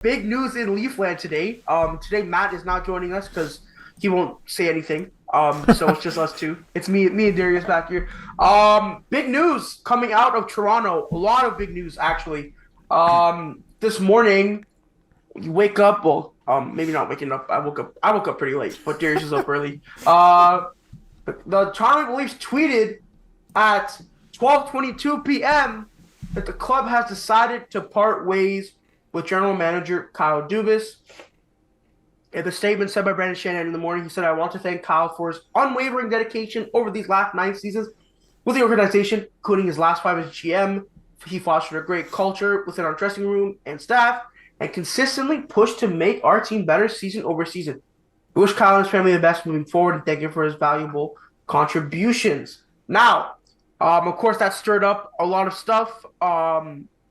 big news in Leafland today. Today Matt is not joining us because he won't say anything. So it's just us two. It's me and Darius back here. Big news coming out of Toronto. A lot of big news actually. This morning you wake up. Well, maybe not waking up. I woke up pretty late, but Darius is up early. The Toronto Maple Leafs tweeted at 12:22 p.m. that the club has decided to part ways with general manager Kyle Dubas. In the statement said by Brendan Shanahan in the morning, he said, "I want to thank Kyle for his unwavering dedication over these last 9 seasons with the organization, including his last 5 as GM. He fostered a great culture within our dressing room and staff and consistently pushed to make our team better season over season. We wish Kyle and his family the best moving forward and thank him for his valuable contributions." Now, of course, that stirred up a lot of stuff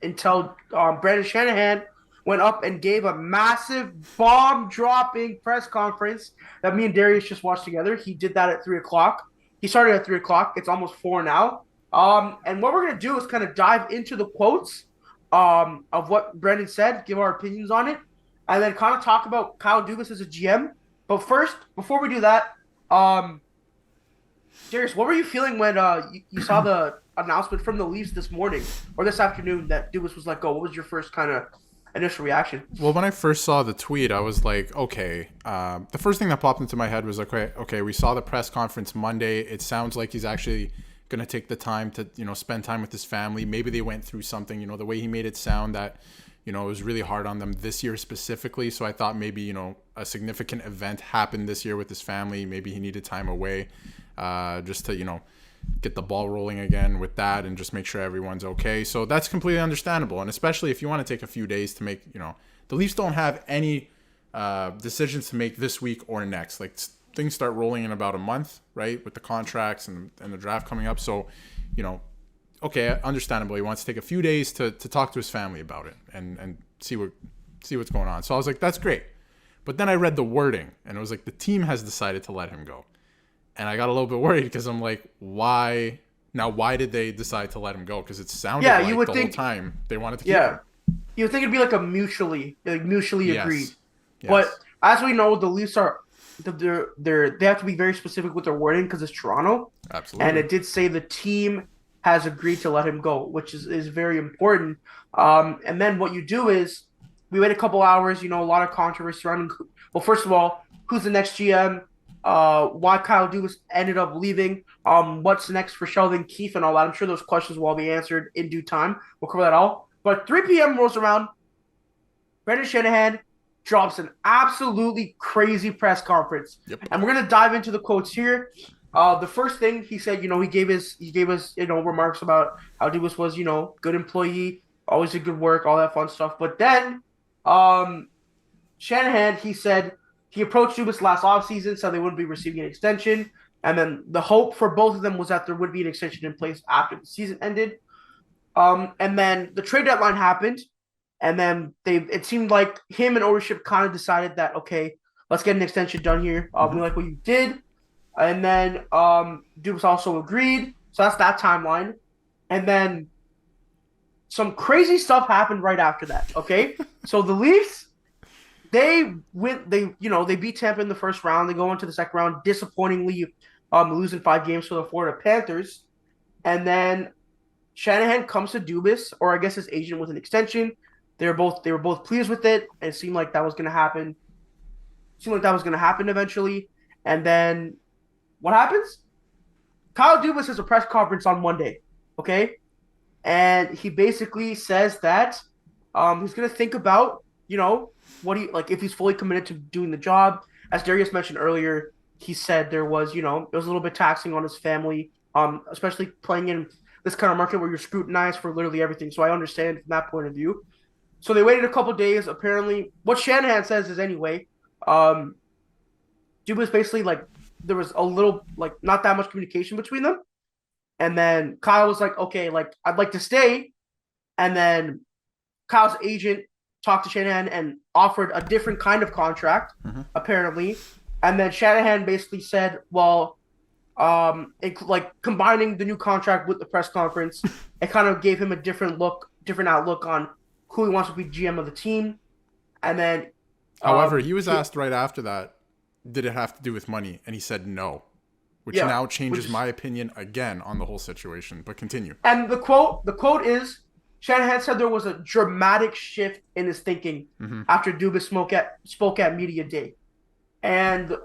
until Brendan Shanahan went up and gave a massive bomb-dropping press conference that me and Darius just watched together. He did that at 3 o'clock. He started at 3 o'clock. It's almost 4 now. And what we're going to do is kind of dive into the quotes of what Brendan said, give our opinions on it, and then kind of talk about Kyle Dubas as a GM. But first, before we do that, Darius, what were you feeling when you saw the announcement from the Leafs this morning or this afternoon that Dubas was let go? What was your first kind of initial reaction? Well, when I first saw the tweet, I was like, okay. The first thing that popped into my head was like, okay, we saw the press conference Monday. It sounds like he's actually going to take the time to, spend time with his family. Maybe they went through something, the way he made it sound that, it was really hard on them this year specifically. So I thought maybe, a significant event happened this year with his family. Maybe he needed time away just to, get the ball rolling again with that and just make sure everyone's okay. So that's completely understandable. And especially if you want to take a few days to make, the Leafs don't have any decisions to make this week or next. Like things start rolling in about a month, right? With the contracts and the draft coming up. So, okay, understandable. He wants to take a few days to talk to his family about it and see what's going on. So I was like, that's great. But then I read the wording and it was like the team has decided to let him go. And I got a little bit worried because I'm like, why? Now, why did they decide to let him go? Because it sounded like the whole time they wanted to keep him. You would think it'd be like a mutually Yes. agreed. Yes. But as we know, the Leafs they have to be very specific with their wording because it's Toronto. Absolutely. And it did say the team has agreed to let him go, which is very important. And then what you do is we wait a couple hours, a lot of controversy surrounding. Well, first of all, who's the next GM? Why Kyle Dubas ended up leaving, what's next for Sheldon Keefe and all that. I'm sure those questions will all be answered in due time. We'll cover that all. But 3 p.m. rolls around. Brendan Shanahan drops an absolutely crazy press conference. Yep. And we're going to dive into the quotes here. The first thing he said, he gave us, remarks about how Dubas was, good employee, always did good work, all that fun stuff. But then, Shanahan, he said, he approached Dubas last offseason, said they wouldn't be receiving an extension. And then the hope for both of them was that there would be an extension in place after the season ended. And then the trade deadline happened. And then it seemed like him and ownership kind of decided that, okay, let's get an extension done here. We like what you did. And then Dubas also agreed. So that's that timeline. And then some crazy stuff happened right after that, okay? So the Leafs, they beat Tampa in the first round. They go into the second round, disappointingly losing 5 games to the Florida Panthers. And then Shanahan comes to Dubas, or I guess his agent, with an extension. They were both pleased with it. And it seemed like that was going to happen. Eventually. And then what happens? Kyle Dubas has a press conference on Monday, okay? And he basically says that he's going to think about, if he's fully committed to doing the job. As Darius mentioned earlier, he said it was a little bit taxing on his family, especially playing in this kind of market where you're scrutinized for literally everything. So I understand from that point of view. So they waited a couple days. Apparently, what Shanahan says is anyway, Dubas basically there was a little not that much communication between them, and then Kyle was like, okay, I'd like to stay, and then Kyle's agent talked to Shanahan and offered a different kind of contract, apparently. And then Shanahan basically said, well, combining the new contract with the press conference, it kind of gave him a different outlook on who he wants to be GM of the team. And then, However, he was asked right after that, did it have to do with money? And he said no, which now changes my opinion again on the whole situation. But continue. And the quote is, Shanahan said there was a dramatic shift in his thinking after Dubas spoke at media day, and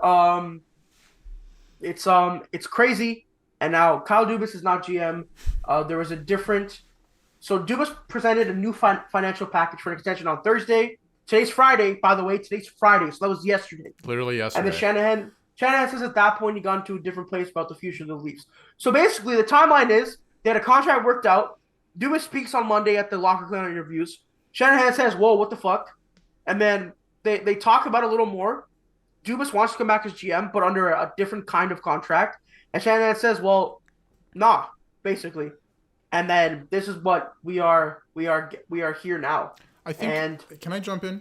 it's crazy. And now Kyle Dubas is not GM. There was a different. So Dubas presented a new financial package for an extension on Thursday. Today's Friday, by the way. Today's Friday, so that was yesterday. Literally yesterday. And then Shanahan says at that point he got into a different place about the future of the Leafs. So basically, the timeline is they had a contract worked out. Dubas speaks on Monday at the locker cleanup interviews. Shanahan says, "Whoa, what the fuck?" And then they talk about it a little more. Dubas wants to come back as GM, but under a different kind of contract. And Shanahan says, "Well, nah," basically. And then this is what we are here now. I think. Can I jump in?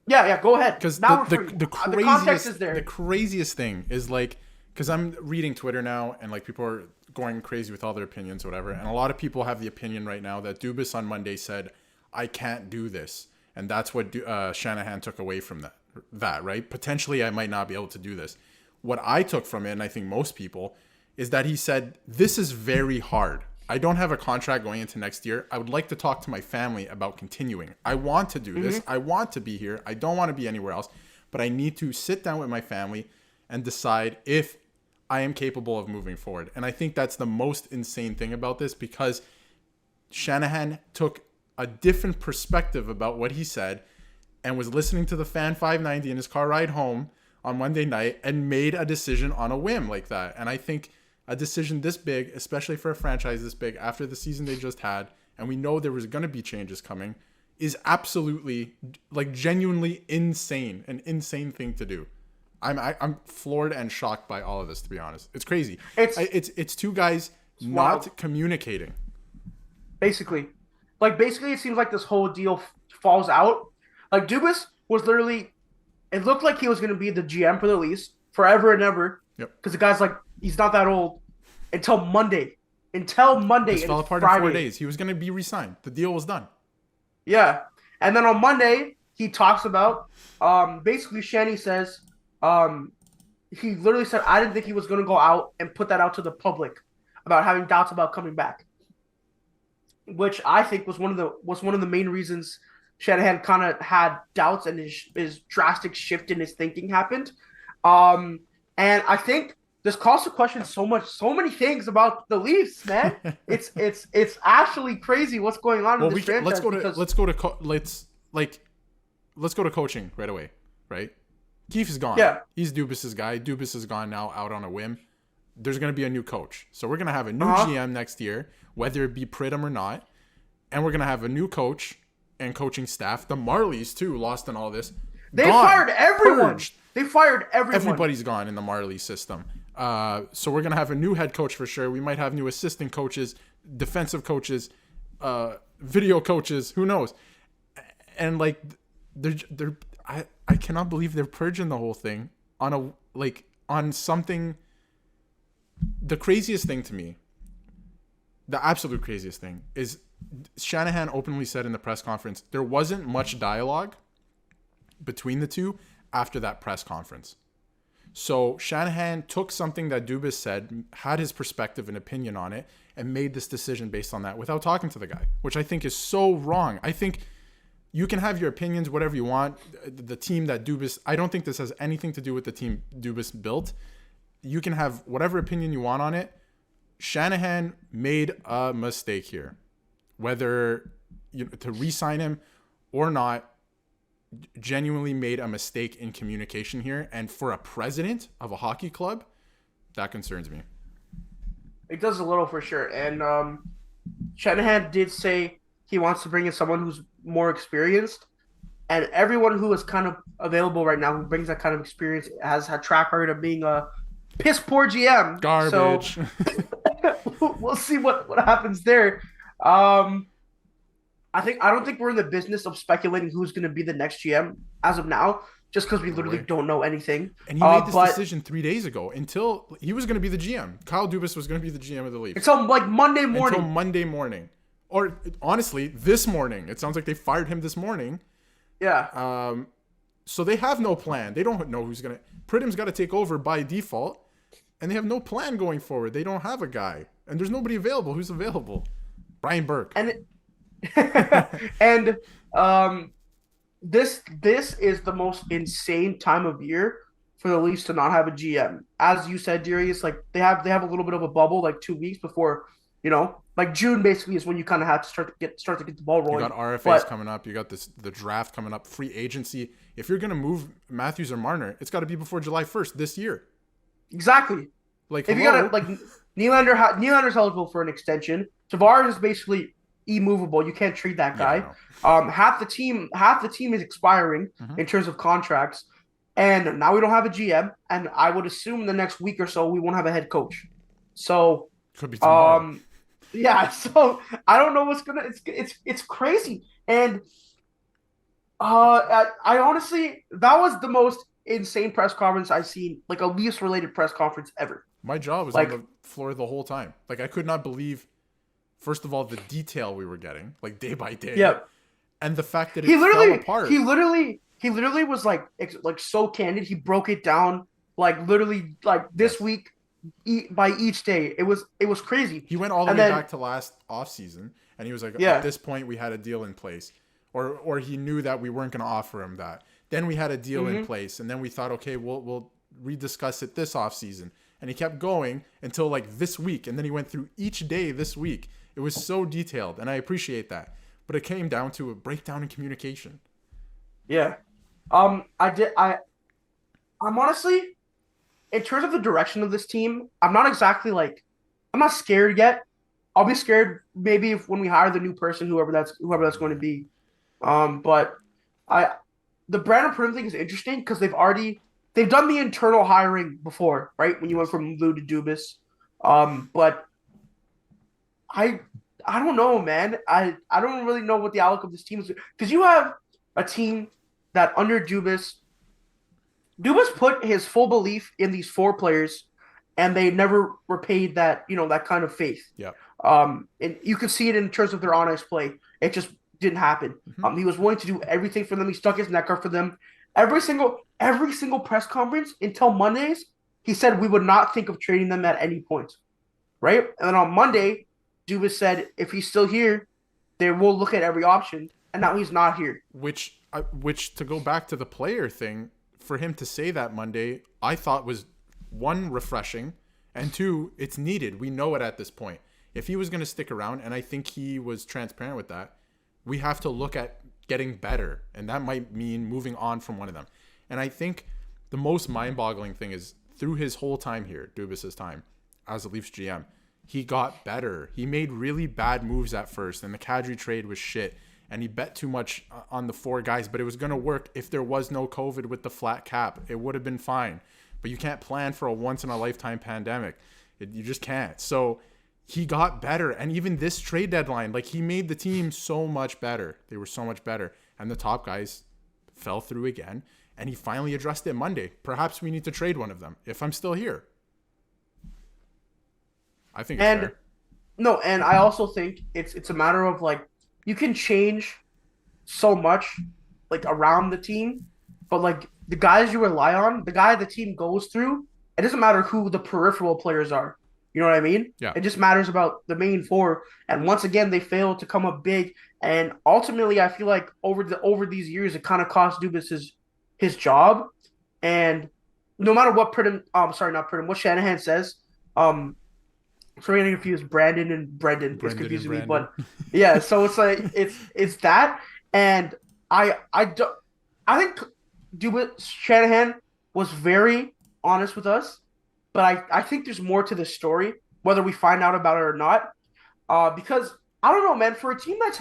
Yeah, go ahead. Because the context is there. The craziest thing is like, because I'm reading Twitter now, and like people are going crazy with all their opinions, or whatever. And a lot of people have the opinion right now that Dubas on Monday said, "I can't do this," and that's what Shanahan took away from that, right? Potentially, I might not be able to do this. What I took from it, and I think most people, is that he said, "This is very hard. I don't have a contract going into next year. I would like to talk to my family about continuing. I want to do this. I want to be here. I don't want to be anywhere else, but I need to sit down with my family and decide if I am capable of moving forward." And I think that's the most insane thing about this, because Shanahan took a different perspective about what he said and was listening to the Fan 590 in his car ride home on Monday night and made a decision on a whim like that. And I think a decision this big, especially for a franchise this big after the season they just had, and we know there was going to be changes coming, is absolutely, like, genuinely insane, an insane thing to do. I'm floored and shocked by all of this, to be honest. It's crazy. It's two guys not communicating. Basically, it seems like this whole deal falls out. Like, Dubas was literally, it looked like he was going to be the GM for the Leafs forever and ever. Yep. Because the guy's like, he's not that old. Until Monday. This fell apart in 4 days. He was going to be re-signed. The deal was done. Yeah. And then on Monday, he talks about, basically Shanny says, he literally said, "I didn't think he was going to go out and put that out to the public about having doubts about coming back," which I think was one of the main reasons Shanahan kind of had doubts, and his drastic shift in his thinking happened. And I think this calls to question so many things about the Leafs, man. It's actually crazy what's going on in this franchise. Let's go to coaching right away, right? Keefe is gone. Yeah. He's Dubas's guy. Dubas is gone now, out on a whim. There's going to be a new coach. So we're going to have a new GM next year, whether it be Pridham or not. And we're going to have a new coach and coaching staff. The Marlies, too, lost in all this. They fired everyone. They fired everyone. Everybody's gone in the Marley system. So we're going to have a new head coach for sure. We might have new assistant coaches, defensive coaches, video coaches. Who knows? And, like, I cannot believe they're purging the whole thing on something. The craziest thing to me, the absolute craziest thing, is Shanahan openly said in the press conference there wasn't much dialogue between the two after that press conference. So Shanahan took something that Dubas said, had his perspective and opinion on it, and made this decision based on that without talking to the guy, which I think is so wrong. I think you can have your opinions, whatever you want. The team that Dubas, I don't think this has anything to do with the team Dubas built. You can have whatever opinion you want on it. Shanahan made a mistake here. Whether to re-sign him or not, genuinely made a mistake in communication here. And for a president of a hockey club, that concerns me. It does a little for sure. And Shanahan did say he wants to bring in someone who's more experienced. And everyone who is kind of available right now who brings that kind of experience has had track record of being a piss poor GM. Garbage. So we'll see what happens there. I don't think we're in the business of speculating who's going to be the next GM as of now, just because we literally don't know anything. And he made this decision 3 days ago. Until he was going to be the GM. Kyle Dubas was going to be the GM of the Leafs. Until Monday morning. Or honestly, this morning. It sounds like they fired him this morning. Yeah. So they have no plan. They don't know who's gonna. Pridham's got to take over by default, and they have no plan going forward. They don't have a guy, and there's nobody available. Who's available? Brian Burke. And and this is the most insane time of year for the Leafs to not have a GM. As you said, Darius, like they have a little bit of a bubble, like 2 weeks before, like June basically is when you kind of have to start to get the ball rolling. You got RFAs But coming up. You got the draft coming up. Free agency. If you're gonna move Matthews or Marner, it's got to be before July 1st this year. exactly, Like, if you hello? gotta like Nylander's eligible for an extension. Tavares is basically immovable. You can't trade that guy. Yeah, Half the team is expiring in terms of contracts, and now we don't have a GM. And I would assume the next week or so we won't have a head coach. So, Could be tomorrow. yeah. So I don't know what's gonna. It's crazy, and I honestly that was the most insane press conference I've seen, like a Leafs related press conference ever. My jaw was Like, on the floor the whole time. Like, I could not believe, first of all, the detail we were getting, like day by day, yeah, and the fact that it he fell literally, apart. he literally was like so candid. He broke it down like literally like this Yes. week, by each day. It was crazy. He went all the And way then back to last offseason, and he was like, at yeah, this point, we had a deal in place. Or he knew that we weren't going to offer him that. Then we had a deal in place, and then we thought, okay, we'll rediscuss it this offseason. And he kept going until like this week, and then he went through each day this week. It was so detailed, and I appreciate that. But it came down to a breakdown in communication. yeah. I'm honestly, in terms of the direction of this team, I'm not exactly like I'm not scared yet. I'll be scared maybe if when we hire the new person, whoever that's going to be. But I the Brandon Prim thing is interesting because they've done the internal hiring before, right? When you went Yes. from Lou to Dubas. But I I don't know, man. I don't really know what the outlook of this team is because you have a team that under Dubas put his full belief in these four players, and they never repaid that kind of faith. Yeah. And you can see it in terms of their on ice play. It just didn't happen. Mm-hmm. He was willing to do everything for them. He stuck his neck out for them. Every single press conference until Mondays, he said we would not think of trading them at any point. Right? And then on Monday, Dubas said if he's still here, they will look at every option. And now he's not here. Which to go back to the player thing, for him to say that Monday, I thought was one, refreshing, and two, it's needed. We know it at this point. If he was going to stick around, and I think he was transparent with that, we have to look at getting better, and that might mean moving on from one of them. And I think the most mind-boggling thing is through his whole time here, Dubas's time as a Leafs GM, he got better. He made really bad moves at first, and the Kadri trade was shit. And he bet too much on the four guys, but it was going to work if there was no COVID with the flat cap. It would have been fine. But you can't plan for a once-in-a-lifetime pandemic. You just can't. So he got better. And even this trade deadline, like he made the team so much better. They were so much better. And the top guys fell through again. And he finally addressed it Monday. Perhaps we need to trade one of them if I'm still here. I think it's And fair. no, and I also think it's a matter of like you can change so much like around the team, but like the guys you rely on, the guy the team goes through, it doesn't matter who the peripheral players are. You know what I mean? Yeah. It just matters about the main four. And once again, they failed to come up big. And ultimately, I feel like over these years, it kind of cost Dubas his job. And no matter what what Shanahan says, so getting confused. Brandon and Brendan is Brendan and confusing me, Brandon. but yeah. So it's like it's that, and I don't. I think Shanahan was very honest with us, but I think there's more to the story, whether we find out about it or not. Because I don't know, man. For a team that's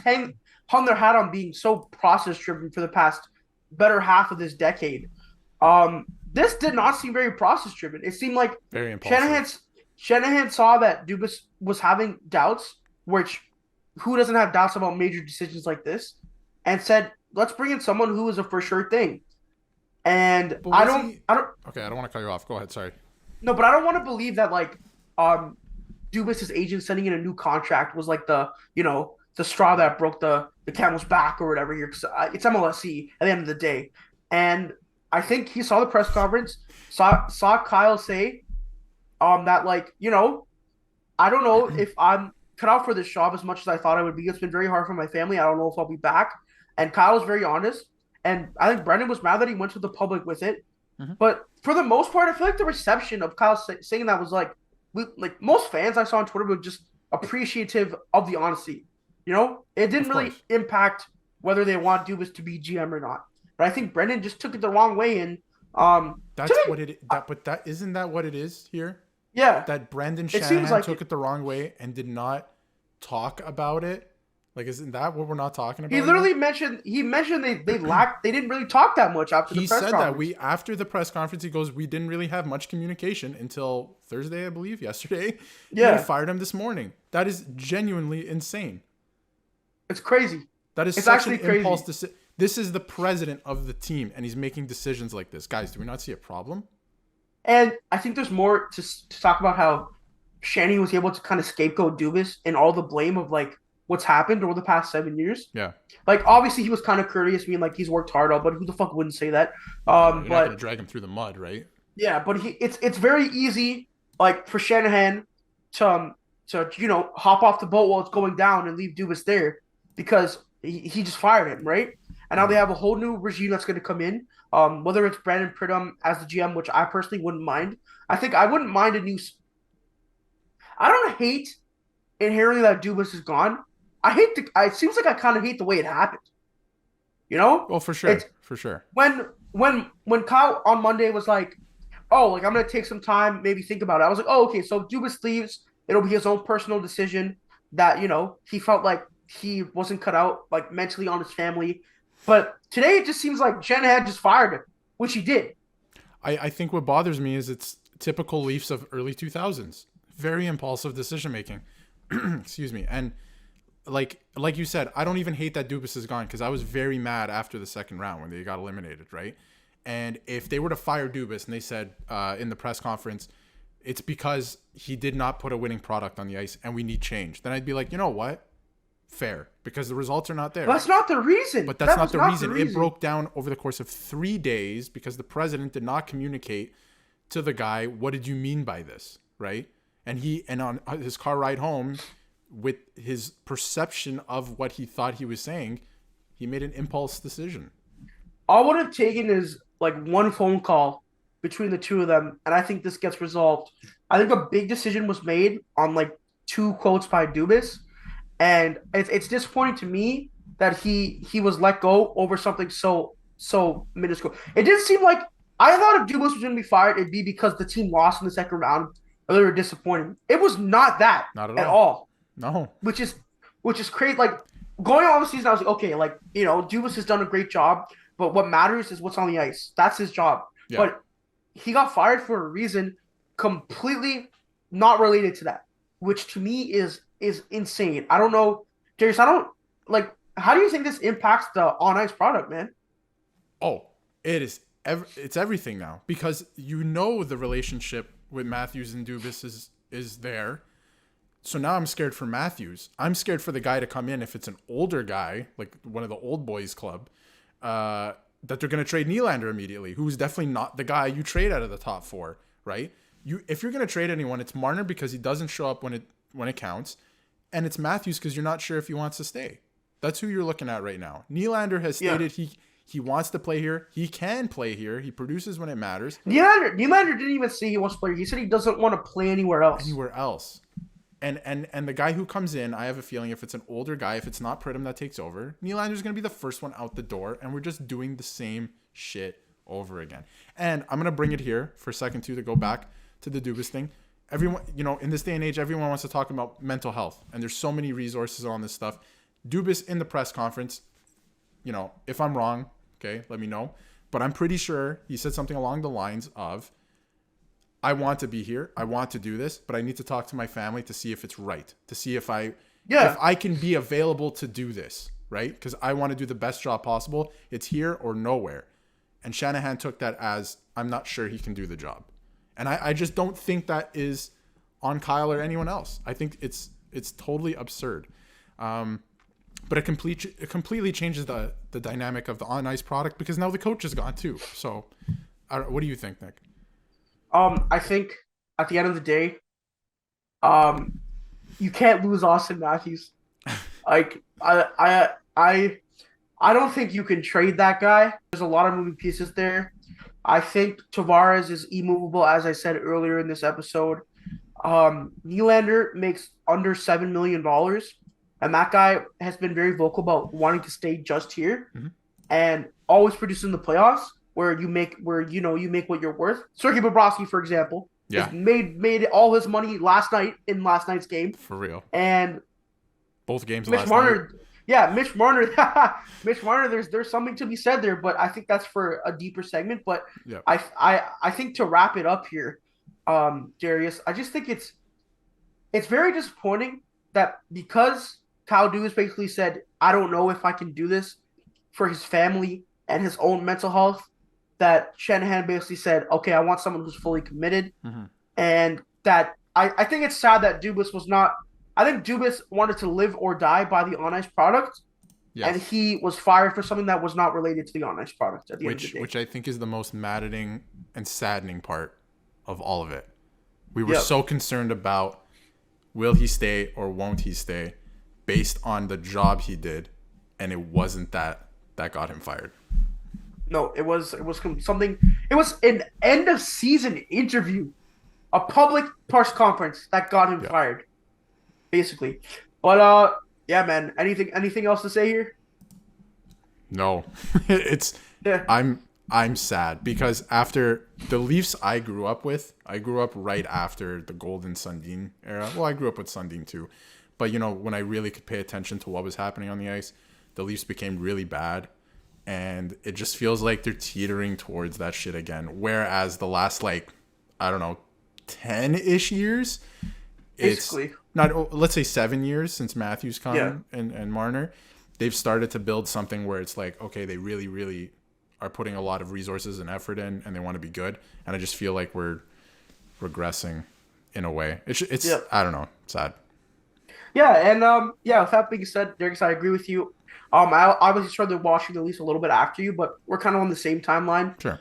hung their hat on being so process driven for the past better half of this decade, this did not seem very process driven. It seemed like Very impulsive. Shanahan saw that Dubas was having doubts, which who doesn't have doubts about major decisions like this, and said, "Let's bring in someone who is a for sure thing." And But I was don't, he... I don't, Okay, I don't want to cut you off. Go ahead. Sorry. no, but I don't want to believe that like, Dubas's agent sending in a new contract was like the straw that broke the the camel's back or whatever here, because it's MLSE at the end of the day. And I think he saw the press conference, saw Kyle say that, like, I don't know if I'm cut out for this job as much as I thought I would be. It's been very hard for my family. I don't know if I'll be back. And Kyle was very honest. And I think Brendan was mad that he went to the public with it. Mm-hmm. But for the most part, I feel like the reception of Kyle saying that was like most fans I saw on Twitter were just appreciative of the honesty. It didn't really impact whether they want Dubas to be GM or not. But I think Brendan just took it the wrong way. And that's what it. But that isn't that what it is here. Yeah, that Brendan Shanahan took it the wrong way and did not talk about it. Like, isn't that what we're not talking about? He literally mentioned they lacked. They didn't really talk that much after the press conference. He said that after the press conference, he goes, we didn't really have much communication until Thursday, I believe, yesterday. Yeah, we fired him this morning. That is genuinely insane. It's crazy. That is such an impulse decision. This is the president of the team, and he's making decisions like this. Guys, do we not see a problem? And I think there's more to talk about how Shanny was able to kind of scapegoat Dubas and all the blame of like what's happened over the past 7 years. Yeah. Like, obviously he was kind of courteous, being like he's worked hard, but who the fuck wouldn't say that? You're not gonna drag him through the mud, right? Yeah, but it's very easy, like, for Shanahan to hop off the boat while it's going down and leave Dubas there because he just fired him, right? And now they have a whole new regime that's going to come in. Whether it's Brandon Pridham as the GM, which I personally wouldn't mind. I think I wouldn't mind a new. I don't hate inherently that Dubas is gone. It seems like I kind of hate the way it happened. Well, for sure, for sure. When Kyle on Monday was like, "Oh, like I'm gonna take some time, maybe think about it," I was like, "Oh, okay." So Dubas leaves. It'll be his own personal decision that he felt like he wasn't cut out like mentally on his family. But today it just seems like Shanahan just fired him, which he did. I think what bothers me is it's typical Leafs of early 2000s. Very impulsive decision making. Excuse me. And like you said, I don't even hate that Dubas is gone because I was very mad after the second round when they got eliminated, right? And if they were to fire Dubas and they said in the press conference, it's because he did not put a winning product on the ice and we need change, then I'd be like, you know what? Fair, because the results are not there. That's not the reason. But that's not the reason. It broke down over the course of 3 days because the president did not communicate to the guy, what did you mean by this, right? And on his car ride home, with his perception of what he thought he was saying, he made an impulse decision. All would have taken is like one phone call between the two of them, and I think this gets resolved. I think a big decision was made on like 2 quotes by Dubas. And it's disappointing to me that he was let go over something so minuscule. It didn't seem like I thought if Dubas was going to be fired, it'd be because the team lost in the second round or they were disappointed. It was not that not at all. No, which is crazy. Like going on the season, I was like, okay, like Dubas has done a great job, but what matters is what's on the ice. That's his job. Yeah. But he got fired for a reason completely not related to that, which to me is insane. I don't know, Darius. How do you think this impacts the on ice product, man? Oh, it's everything now because the relationship with Matthews and Dubas is there. So now I'm scared for Matthews. I'm scared for the guy to come in if it's an older guy, like one of the old boys club, that they're going to trade Nylander immediately, who's definitely not the guy you trade out of the top 4, right? If you're going to trade anyone, it's Marner because he doesn't show up when it counts. And it's Matthews because you're not sure if he wants to stay. That's who you're looking at right now. Nylander has stated he wants to play here. He can play here. He produces when it matters. Nylander didn't even say he wants to play here. He said he doesn't want to play anywhere else. And the guy who comes in, I have a feeling if it's an older guy, if it's not Pridham that takes over, Nylander's going to be the first one out the door. And we're just doing the same shit over again. And I'm going to bring it here for a second, too, to go back to the Dubas thing. Everyone, in this day and age, everyone wants to talk about mental health. And there's so many resources on this stuff. Dubas in the press conference, if I'm wrong, okay, let me know. But I'm pretty sure he said something along the lines of, I want to be here. I want to do this, but I need to talk to my family to see if it's right. To see if I can be available to do this, right? Because I want to do the best job possible. It's here or nowhere. And Shanahan took that as, I'm not sure he can do the job. And I just don't think that is on Kyle or anyone else. I think it's totally absurd. but it completely changes the dynamic of the on ice product because now the coach is gone too. So, what do you think, Nick? I think at the end of the day, you can't lose Austin Matthews. Like I don't think you can trade that guy. There's a lot of moving pieces there. I think Tavares is immovable, as I said earlier in this episode. Nylander makes under $7 million, and that guy has been very vocal about wanting to stay just here and always produce in the playoffs, where you make what you're worth. Sergei Bobrovsky, for example, made all his money last night in last night's game. For real. And both games Mitch last Marner, night. yeah, Mitch Marner. Mitch Marner, there's something to be said there, but I think that's for a deeper segment. But Yep. I think to wrap it up here, Darius, I just think it's very disappointing that because Kyle Dubas basically said, I don't know if I can do this for his family and his own mental health, that Shanahan basically said, okay, I want someone who's fully committed. And that I think it's sad that Dubas was not. I think Dubas wanted to live or die by the on-ice product, and he was fired for something that was not related to the on-ice product at the end of the day. Which I think is the most maddening and saddening part of all of it. We were so concerned about will he stay or won't he stay based on the job he did, and it wasn't that got him fired. No, it was something. It was an end of season interview, a public press conference that got him fired, basically. But yeah, man. Anything else to say here? No, I'm sad because after the Leafs I grew up right after the Golden Sundin era. Well, I grew up with Sundin too, but when I really could pay attention to what was happening on the ice, the Leafs became really bad. And it just feels like they're teetering towards that shit again. Whereas the last, 10-ish years, Basically. It's not, let's say 7 years since Matthews come and Marner, they've started to build something where it's like, okay, they really, really are putting a lot of resources and effort in, and they want to be good. And I just feel like we're regressing in a way. It's I don't know, sad. Yeah, and with that being said, Darius, I agree with you. I obviously started watching the Leafs a little bit after you, but we're kind of on the same timeline. Sure.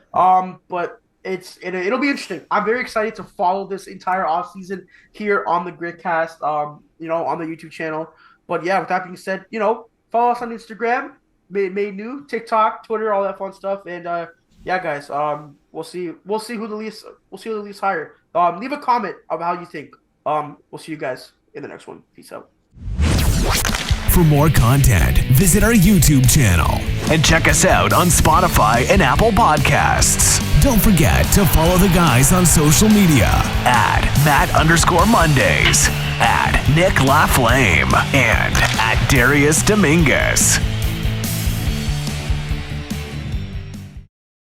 But it'll be interesting. I'm very excited to follow this entire offseason here on the Gritcast, on the YouTube channel. But yeah, with that being said, follow us on Instagram, made new, TikTok, Twitter, all that fun stuff. And guys, we'll see who the Leafs hire. Leave a comment of how you think. We'll see you guys in the next one. Peace out. For more content, visit our YouTube channel and check us out on Spotify and Apple Podcasts. Don't forget to follow the guys on social media at Matt_Mondays, at Nick LaFlame, and at Darius Dominguez.